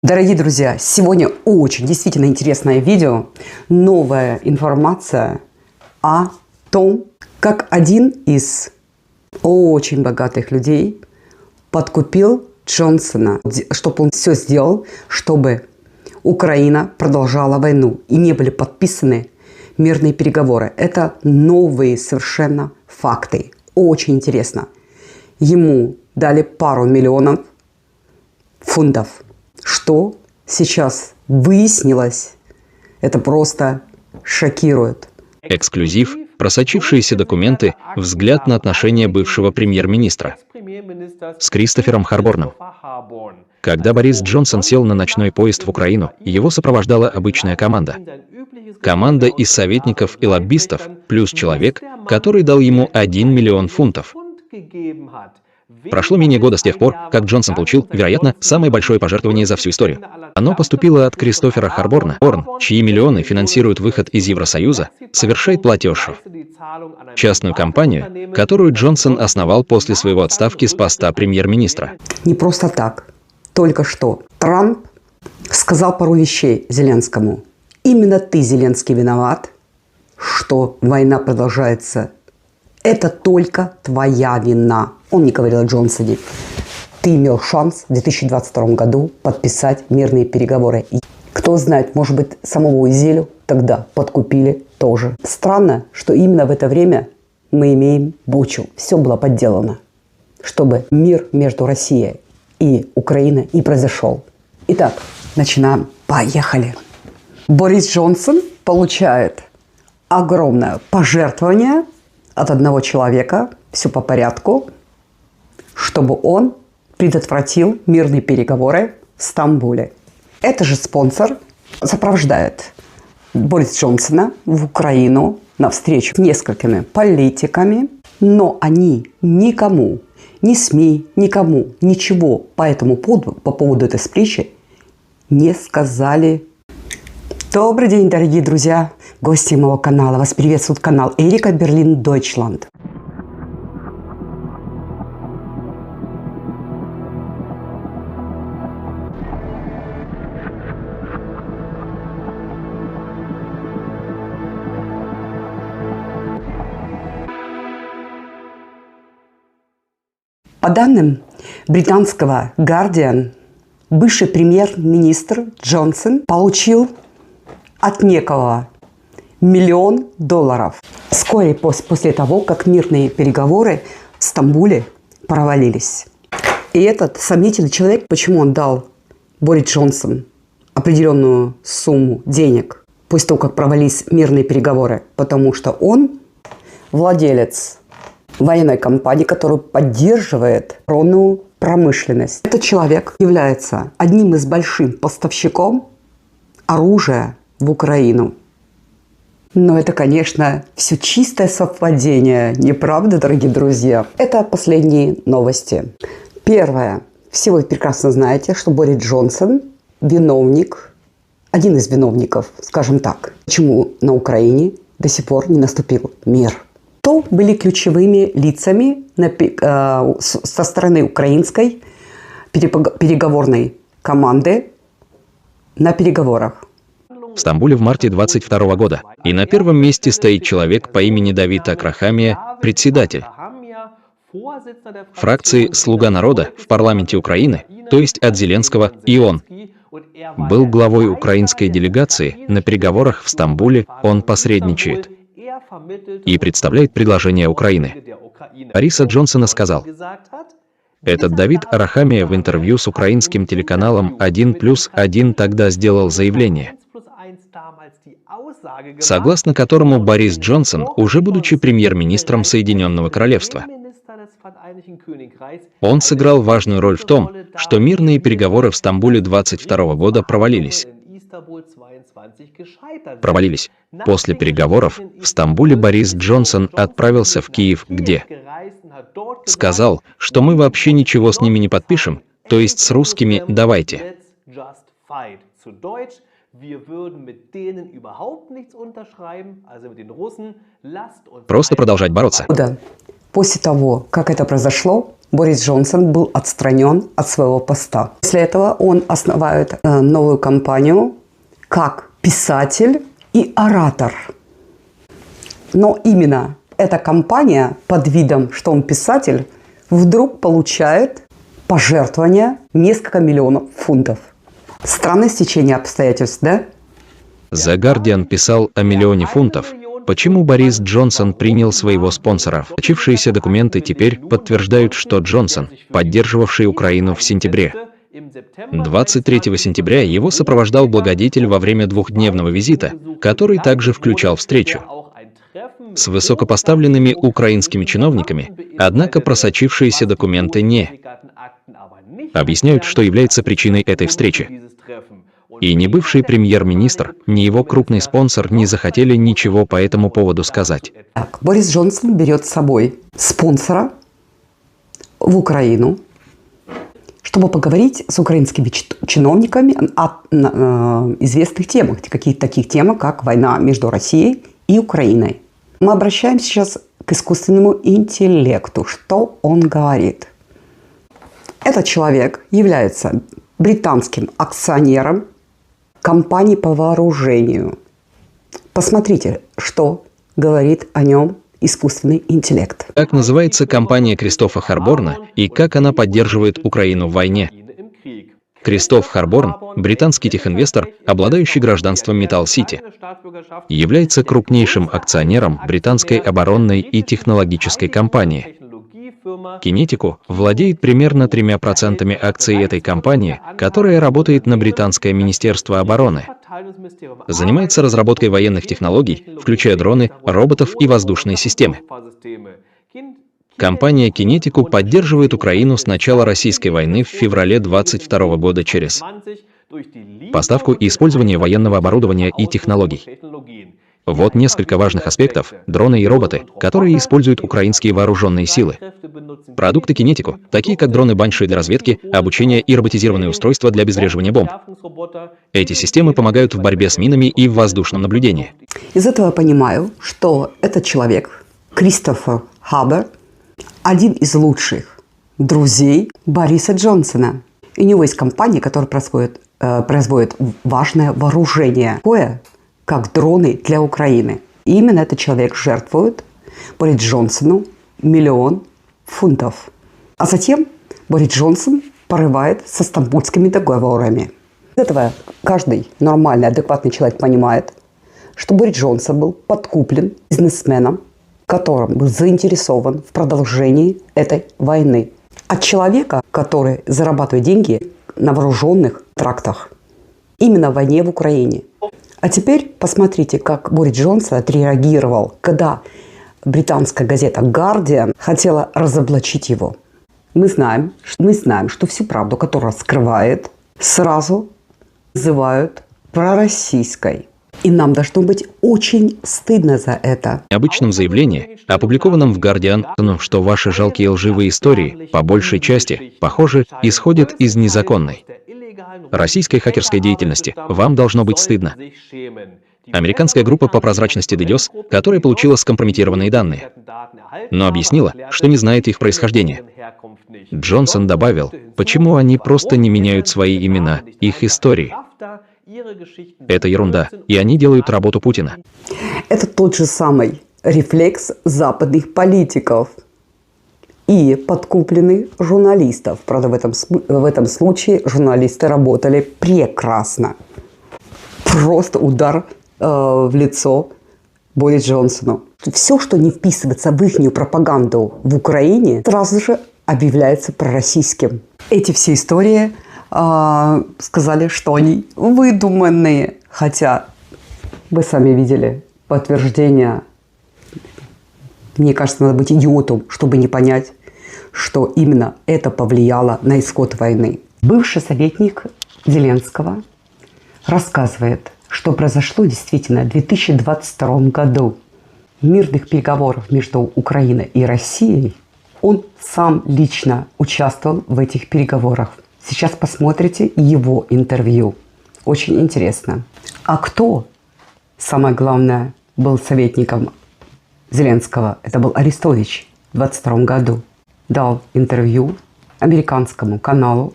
Дорогие друзья, сегодня очень действительно интересное видео, новая информация о том, как один из очень богатых людей подкупил Джонсона, чтобы он все сделал, чтобы Украина продолжала войну и не были подписаны мирные переговоры. Это новые совершенно факты. Очень интересно. Ему дали пару миллионов фунтов. Что сейчас выяснилось, это просто шокирует. Эксклюзив, просочившиеся документы, взгляд на отношения бывшего премьер-министра с Кристофером Харборном. Когда Борис Джонсон сел на ночной поезд в Украину, его сопровождала обычная команда. Команда из советников и лоббистов, плюс человек, который дал ему 1 миллион фунтов. Прошло менее года с тех пор, как Джонсон получил, вероятно, самое большое пожертвование за всю историю. Оно поступило от Кристофера Харборна, чьи миллионы финансируют выход из Евросоюза, совершает платеж в частную компанию, которую Джонсон основал после своего отставки с поста премьер-министра. Не просто так. Только что Трамп сказал пару вещей Зеленскому. Именно ты, Зеленский, виноват, что война продолжается. Это только твоя вина. Он не говорил о Джонсоне. Ты имел шанс в 2022 году подписать мирные переговоры. И кто знает, может быть, самого Изелю тогда подкупили тоже. Странно, что именно в это время мы имеем Бучу. Все было подделано, чтобы мир между Россией и Украиной не произошел. Итак, начинаем. Поехали. Борис Джонсон получает огромное пожертвование от одного человека, все по порядку, чтобы он предотвратил мирные переговоры в Стамбуле. Это же спонсор сопровождает Бориса Джонсона в Украину на встречу с несколькими политиками, но они никому, ни СМИ, никому ничего по поводу этой встречи не сказали. Добрый день, дорогие друзья, гости моего канала. Вас приветствует канал Эрика Берлин, Дойчланд. По данным британского Guardian, бывший премьер-министр Джонсон получил от некого $1 миллион вскоре после того, как мирные переговоры в Стамбуле провалились. И этот сомнительный человек, почему он дал Борис Джонсон определенную сумму денег после того, как провалились мирные переговоры? Потому что он владелец военной компании, которая поддерживает оборонную промышленность. Этот человек является одним из больших поставщиков оружия в Украину. Но это, конечно, все чистое совпадение, не правда, дорогие друзья? Это последние новости. Первое. Все вы прекрасно знаете, что Борис Джонсон виновник, один из виновников, скажем так, почему на Украине до сих пор не наступил мир. Кто были ключевыми лицами со стороны украинской переговорной команды на переговорах? В Стамбуле в марте 2022 года. И на первом месте стоит человек по имени Давид Акрахамия, председатель фракции «Слуга народа» в парламенте Украины, то есть от Зеленского, и он был главой украинской делегации на переговорах в Стамбуле, он посредничает и представляет предложение Украины. Бориса Джонсона сказал. Этот Давид Арахамия в интервью с украинским телеканалом 1+1 тогда сделал заявление, согласно которому Борис Джонсон, уже будучи премьер-министром Соединенного Королевства, он сыграл важную роль в том, что мирные переговоры в Стамбуле 22 года провалились. После переговоров в Стамбуле Борис Джонсон отправился в Киев, где сказал, что мы вообще ничего с ними не подпишем, то есть с русскими давайте. Просто продолжать бороться. Да. После того, как это произошло, Борис Джонсон был отстранен от своего поста. После этого он основает новую кампанию как писатель и оратор. Но именно эта кампания под видом, что он писатель, вдруг получает пожертвования несколько миллионов фунтов. Странное стечение обстоятельств, да? The Guardian писал о миллионе фунтов. Почему Борис Джонсон принял своего спонсора? Получившиеся документы теперь подтверждают, что Джонсон, поддерживавший Украину в сентябре. 23 сентября его сопровождал благодетель во время двухдневного визита, который также включал встречу с высокопоставленными украинскими чиновниками, однако просочившиеся документы не объясняют, что является причиной этой встречи. И ни бывший премьер-министр, ни его крупный спонсор не захотели ничего по этому поводу сказать. Так, Борис Джонсон берет с собой спонсора в Украину, чтобы поговорить с украинскими чиновниками о известных темах, таких темах, как война между Россией и Украиной. Мы обращаемся сейчас к искусственному интеллекту. Что он говорит? Этот человек является британским акционером компании по вооружению. Посмотрите, что говорит о нем искусственный интеллект. Как называется компания Кристофа Харборна и как она поддерживает Украину в войне? Кристоф Харборн, британский техинвестор, обладающий гражданством Металл-Сити, является крупнейшим акционером британской оборонной и технологической компании. Кинетику владеет примерно 3% акций этой компании, которая работает на британское Министерство обороны. Занимается разработкой военных технологий, включая дроны, роботов и воздушные системы. Компания Кинетику поддерживает Украину с начала российской войны в феврале 2022 года через поставку и использование военного оборудования и технологий. Вот несколько важных аспектов – дроны и роботы, которые используют украинские вооруженные силы. Продукты Кинетику, такие как дроны Банши для разведки, обучения и роботизированные устройства для обезвреживания бомб. Эти системы помогают в борьбе с минами и в воздушном наблюдении. Из этого я понимаю, что этот человек, Кристофер Харборн, один из лучших друзей Бориса Джонсона. И у него есть компания, которая производит важное вооружение, такое, как дроны для Украины. И именно этот человек жертвует Борису Джонсону $1 миллион фунтов. А затем Борис Джонсон порывает со стамбульскими договорами. Из этого каждый нормальный, адекватный человек понимает, что Борис Джонсон был подкуплен бизнесменом, который был заинтересован в продолжении этой войны. От человека, который зарабатывает деньги на вооруженных трактах. Именно в войне в Украине. А теперь посмотрите, как Борис Джонсон отреагировал, когда британская газета «Guardian» хотела разоблачить его. Мы знаем, что всю правду, которую скрывает, сразу называют пророссийской. И нам должно быть очень стыдно за это. В необычном заявлении, опубликованном в Guardian, что ваши жалкие лживые истории, по большей части, похоже, исходят из незаконной российской хакерской деятельности. Вам должно быть стыдно. Американская группа по прозрачности DDoS, которая получила скомпрометированные данные, но объяснила, что не знает их происхождения. Джонсон добавил, почему они просто не меняют свои имена, их истории. Это ерунда, и они делают работу Путина. Это тот же самый рефлекс западных политиков и подкупленных журналистов. Правда, в этом случае журналисты работали прекрасно. Просто удар в лицо Борису Джонсону. Все, что не вписывается в их пропаганду в Украине, сразу же объявляется пророссийским. Эти все истории сказали, что они выдуманные. Хотя вы сами видели подтверждение. Мне кажется, надо быть идиотом, чтобы не понять, что именно это повлияло на исход войны. Бывший советник Зеленского рассказывает, что произошло действительно в 2022 году. В мирных переговорах между Украиной и Россией он сам лично участвовал в этих переговорах. Сейчас посмотрите его интервью. Очень интересно. А кто, самое главное, был советником Зеленского? Это был Арестович в 2022 году. дал интервью американскому каналу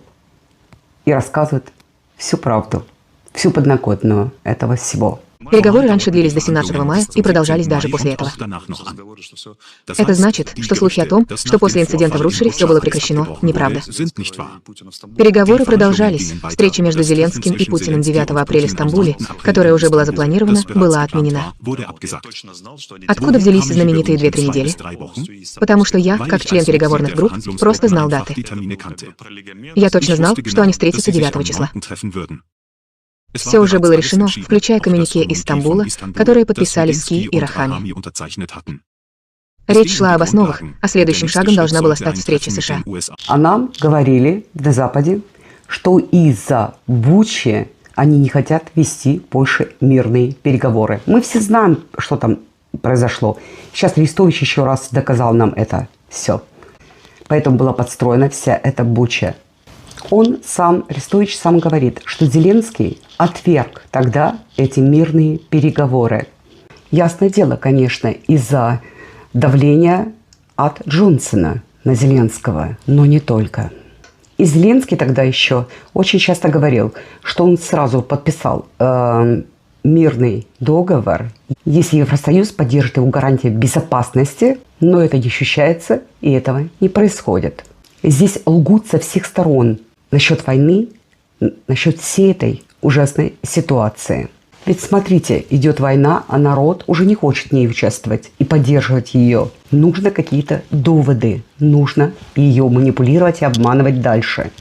и рассказывает всю правду, всю подноготную этого всего. Переговоры раньше длились до 17 мая и продолжались даже после этого. Это значит, что слухи о том, что после инцидента в Рутшере все было прекращено, неправда. Переговоры продолжались. Встреча между Зеленским и Путиным 9 апреля в Стамбуле, которая уже была запланирована, была отменена. Откуда взялись знаменитые 2-3 недели? Потому что я, как член переговорных групп, просто знал даты. Я точно знал, что они встретятся 9 числа. Все уже было решено, включая коммюнике из Стамбула, которое подписали Ски и Рахами. Речь шла об основах, а следующим шагом должна была стать встреча США. А нам говорили на Западе, что из-за Бучи они не хотят вести больше мирные переговоры. Мы все знаем, что там произошло. Сейчас Арестович еще раз доказал нам это все. Поэтому была подстроена вся эта Буча. Арестович сам говорит, что Зеленский отверг тогда эти мирные переговоры. Ясное дело, конечно, из-за давления от Джонсона на Зеленского, но не только. И Зеленский тогда еще очень часто говорил, что он сразу подписал мирный договор, если Евросоюз поддержит его гарантии безопасности, но это не ощущается и этого не происходит. Здесь лгут со всех сторон насчет войны, насчет всей этой ужасной ситуации. Ведь смотрите, идет война, а народ уже не хочет в ней участвовать и поддерживать ее. Нужно какие-то доводы, нужно ее манипулировать и обманывать дальше.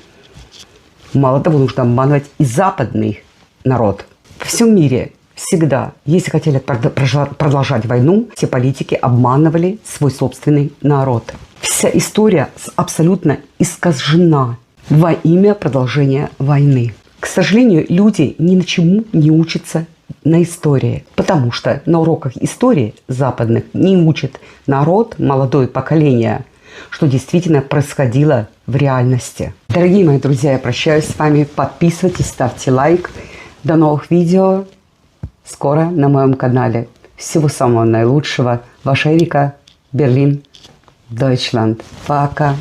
Мало того, нужно обманывать и западный народ. Во всем мире всегда, если хотели продолжать войну, все политики обманывали свой собственный народ. Вся история абсолютно искажена во имя продолжения войны. К сожалению, люди ни на чему не учатся на истории, потому что на уроках истории западных не учит народ, молодое поколение, что действительно происходило в реальности. Дорогие мои друзья, я прощаюсь с вами. Подписывайтесь, ставьте лайк. До новых видео скоро на моем канале. Всего самого наилучшего. Ваша Эрика, Берлин, Deutschland. Пока.